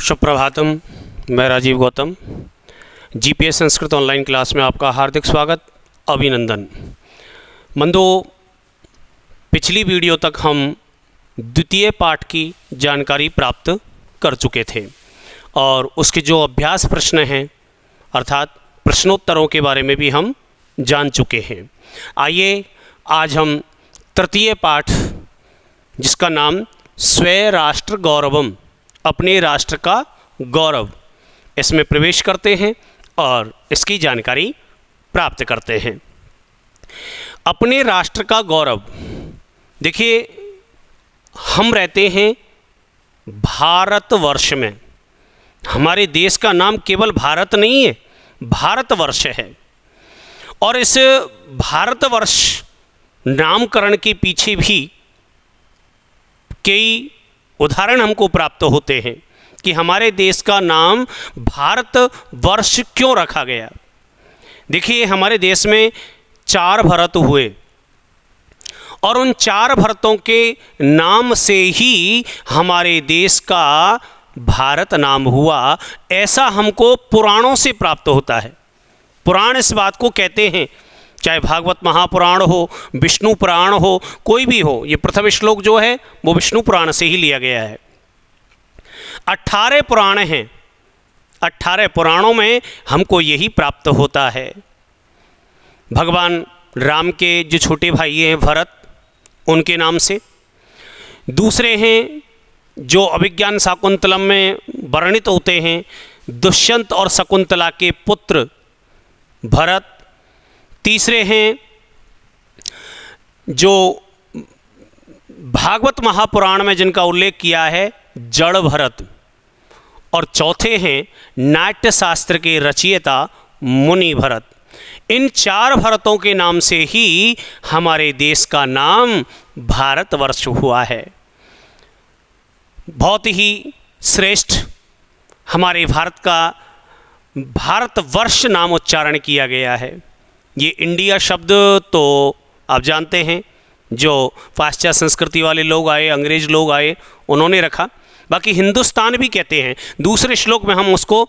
सुप्रभातम। मैं Rajiv Gautam, GPS Sanskrit online class में आपका हार्दिक स्वागत, अभिनंदन। बंधुओं, पिछली वीडियो तक हम द्वितीय पाठ की जानकारी प्राप्त कर चुके थे और उसके जो अभ्यास प्रश्न हैं अर्थात प्रश्नोत्तरों के बारे में भी हम जान चुके हैं। आइए आज हम तृतीय पाठ, जिसका नाम स्वै राष्ट्र गौरवम, अपने राष्ट्र का गौरव, इसमें प्रवेश करते हैं और इसकी जानकारी प्राप्त करते हैं। अपने राष्ट्र का गौरव, देखिए हम रहते हैं भारतवर्ष में। हमारे देश का नाम केवल भारत नहीं है, भारतवर्ष है। और इस भारतवर्ष नामकरण के पीछे भी कई उदाहरण हमको प्राप्त होते हैं कि हमारे देश का नाम भारतवर्ष क्यों रखा गया। देखिए, हमारे देश में 4 भरत हुए और उन 4 भरतों के नाम से ही हमारे देश का भारत नाम हुआ, ऐसा हमको पुराणों से प्राप्त होता है। पुराण इस बात को कहते हैं, चाहे भागवत महापुराण हो, विष्णु पुराण हो, कोई भी हो। ये प्रथम श्लोक जो है वो विष्णु पुराण से ही लिया गया है। 18 पुराण हैं, 18 पुराणों में हमको यही प्राप्त होता है। भगवान राम के जो छोटे भाई हैं भरत, उनके नाम से। दूसरे हैं जो अभिज्ञान शाकुंतलम में वर्णित होते हैं, दुष्यंत और शकुंतला के पुत्र भरत। तीसरे हैं जो भागवत महापुराण में जिनका उल्लेख किया है, जड़ भरत। और चौथे हैं नाट्य शास्त्र के रचयिता मुनि भरत। इन 4 भरतों के नाम से ही हमारे देश का नाम भारतवर्ष हुआ है। बहुत ही श्रेष्ठ हमारे भारत का भारतवर्ष नाम उच्चारण किया गया है। ये इंडिया शब्द तो आप जानते हैं, जो पाश्चात्य संस्कृति वाले लोग आए, अंग्रेज लोग आए, उन्होंने रखा। बाकी हिंदुस्तान भी कहते हैं, दूसरे श्लोक में हम उसको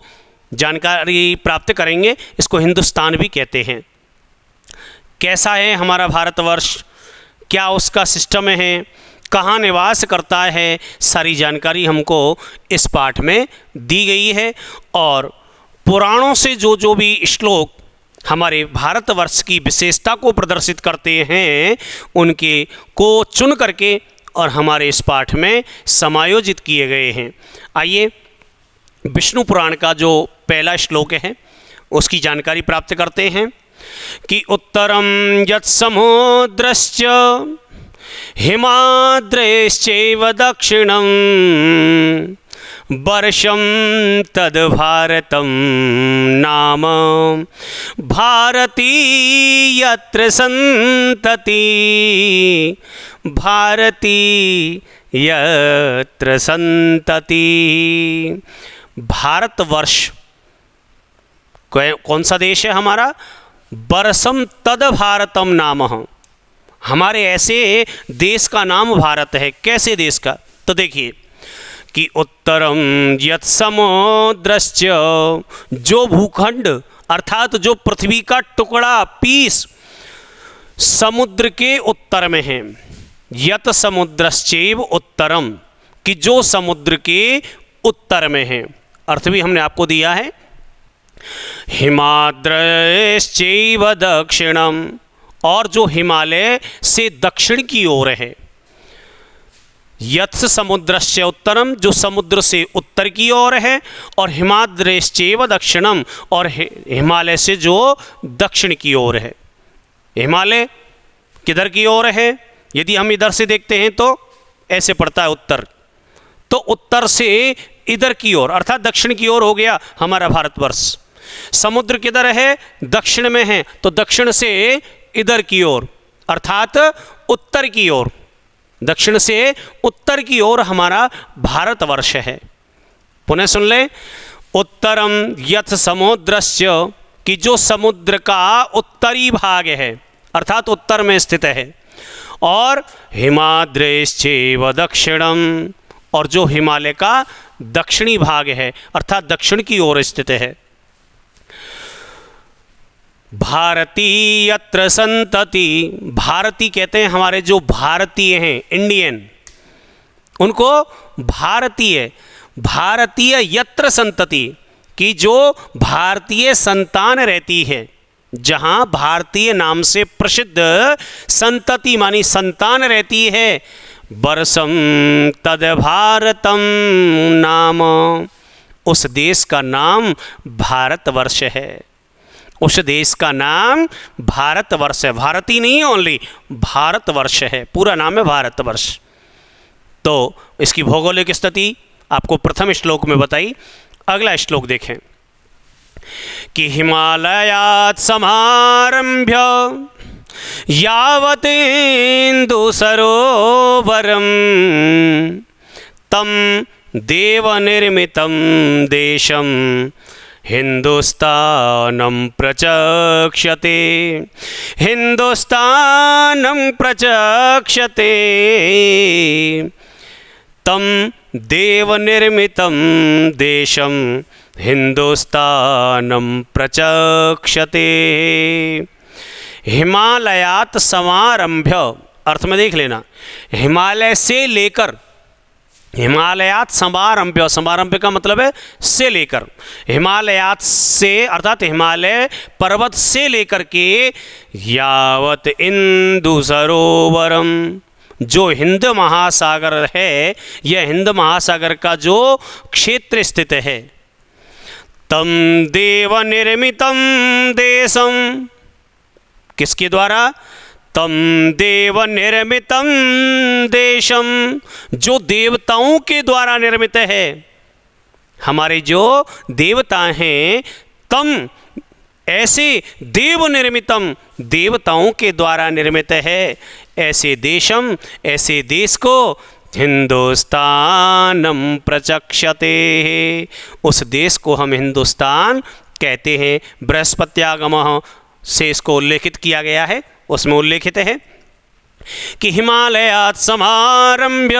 जानकारी प्राप्त करेंगे। इसको हिंदुस्तान भी कहते हैं। कैसा है हमारा भारतवर्ष, क्या उसका सिस्टम है, कहाँ निवास करता है, सारी जानकारी हमको इस पाठ में दी गई है। और पुराणों से जो भी श्लोक हमारे भारतवर्ष की विशेषता को प्रदर्शित करते हैं, उनके को चुन करके और हमारे इस पाठ में समायोजित किए गए हैं। आइए विष्णु पुराण का जो पहला श्लोक है उसकी जानकारी प्राप्त करते हैं कि उत्तरम यत् समुद्रश्च हिमाद्रैश्चैव दक्षिणम वर्षं तद् भारतं नाम भारती यत्र संतति, भारती यत्र संतति। भारतवर्ष कौन सा देश है हमारा? वर्षम तद भारतम नाम। हमारे ऐसे देश का नाम भारत है। कैसे देश का? तो देखिए कि उत्तरम यत् समुद्रश्च, जो भूखंड अर्थात जो पृथ्वी का टुकड़ा, पीस समुद्र के उत्तर में है। यत् समुद्रश्चैव उत्तरम, कि जो समुद्र के उत्तर में है। अर्थ भी हमने आपको दिया है। हिमाद्रैश्चैव दक्षिणम, और जो हिमालय से दक्षिण की ओर है। यत् समुद्रस्य उत्तरम, जो समुद्र से उत्तर की ओर है। और हिमाद्रैश्चैव दक्षिणम, और हिमालय से जो दक्षिण की ओर है। हिमालय किधर की ओर है? यदि हम इधर से देखते हैं तो ऐसे पड़ता है उत्तर, तो उत्तर से इधर की ओर अर्थात दक्षिण की ओर हो गया हमारा भारतवर्ष। समुद्र किधर है? दक्षिण में है, तो दक्षिण से इधर की ओर अर्थात उत्तर की ओर, दक्षिण से उत्तर की ओर हमारा भारतवर्ष है। पुनः सुन लें, उत्तरम यत् समुद्रस्य, कि जो समुद्र का उत्तरी भाग है अर्थात उत्तर में स्थित है। और हिमाद्रैश्चैव दक्षिणम, और जो हिमालय का दक्षिणी भाग है, अर्थात दक्षिण की ओर स्थित है। भारतीय यत्र संतति, भारती कहते हैं हमारे जो भारतीय हैं, इंडियन, उनको भारतीय, भारतीय यत्र संतति की जो भारतीय संतान रहती है, जहाँ भारतीय नाम से प्रसिद्ध संतति मानी संतान रहती है, वर्षम तद भारतम नाम, उस देश का नाम भारतवर्ष है। उस देश का नाम भारतवर्ष है। भारत ही नहीं ओनली, भारतवर्ष है, पूरा नाम है भारतवर्ष। तो इसकी भौगोलिक स्थिति आपको प्रथम श्लोक में बताई। अगला श्लोक देखें कि हिमालयात् समारंभ्य यावत् इंदु सरोवरम तम देवनिर्मितं देशम हिंदुस्तानं प्रचक्षते, हिंदुस्तानं प्रचक्षते तम देवनिर्मितं देशम हिंदुस्तानं प्रचक्षते। हिमालयात् समारंभ्य, अर्थ में देख लेना, हिमालय से लेकर, हिमालयात् समारंभ्य, समारंभ्य का मतलब है से लेकर, हिमालयात् से अर्थात हिमालय पर्वत से लेकर के यावत इंदु सरोवरम, जो हिंद महासागर है, यह हिंद महासागर का जो क्षेत्र स्थित है, तम देव निर्मितम देशम, किसके द्वारा, तम देव निर्मितम देशम, जो देवताओं के द्वारा निर्मित है, हमारे जो देवता हैं, तम ऐसे देव निर्मितम, देवताओं के द्वारा निर्मित है, ऐसे देशम, ऐसे देश को हिंदुस्तानम प्रचक्षते, उस देश को हम हिंदुस्तान कहते हैं। बृहस्पत्यागमः से इसको उल्लेखित किया गया है, उसमें उल्लेखित है कि हिमालयात् समारंभ्य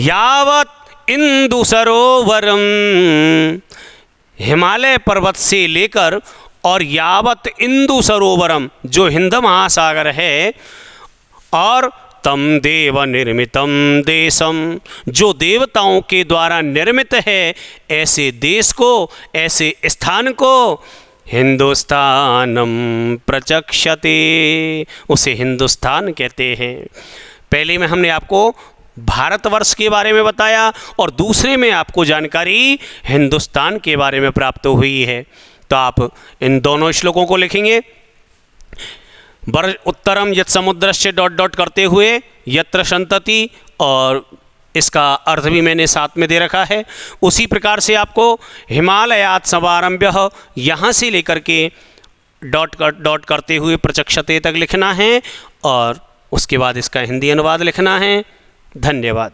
यावत् इंदु सरोवरम, हिमालय पर्वत से लेकर और यावत इंदु सरोवरम, जो हिंद महासागर है, और तम देव निर्मितम देशम, जो देवताओं के द्वारा निर्मित है, ऐसे देश को, ऐसे स्थान को हिंदुस्तानम प्रचक्षते, उसे हिंदुस्तान कहते हैं। पहले में हमने आपको भारतवर्ष के बारे में बताया और दूसरे में आपको जानकारी हिंदुस्तान के बारे में प्राप्त हुई है। तो आप इन दोनों श्लोकों को लिखेंगे, उत्तरम यत् समुद्रस्य डॉट डॉट करते हुए यत्र संतति, और इसका अर्थ भी मैंने साथ में दे रखा है। उसी प्रकार से आपको हिमालयात् समारंभ्य यहाँ से लेकर के डॉट करते हुए प्रचक्षते तक लिखना है, और उसके बाद इसका हिंदी अनुवाद लिखना है। धन्यवाद।